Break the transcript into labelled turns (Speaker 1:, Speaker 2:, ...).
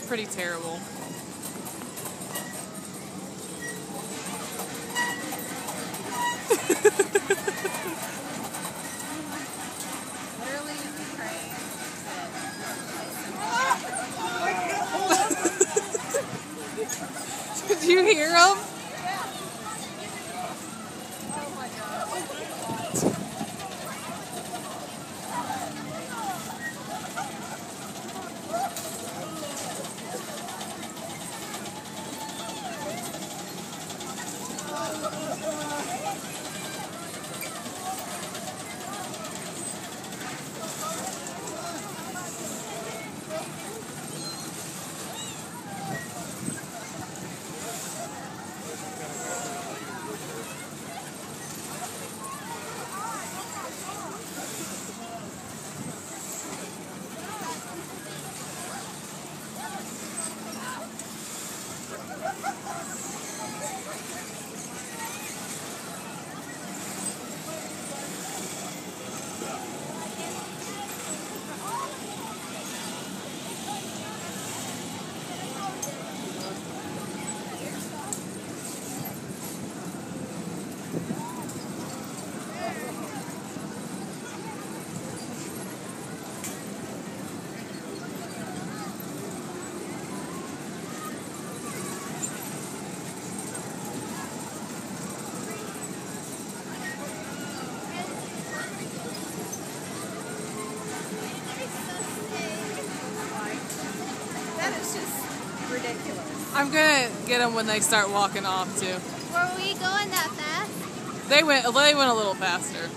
Speaker 1: pretty terrible. Did you hear him?
Speaker 2: Oh my God. Ridiculous.
Speaker 1: I'm gonna get them when they start walking off too.
Speaker 2: Were we going that fast?
Speaker 1: They went a little faster.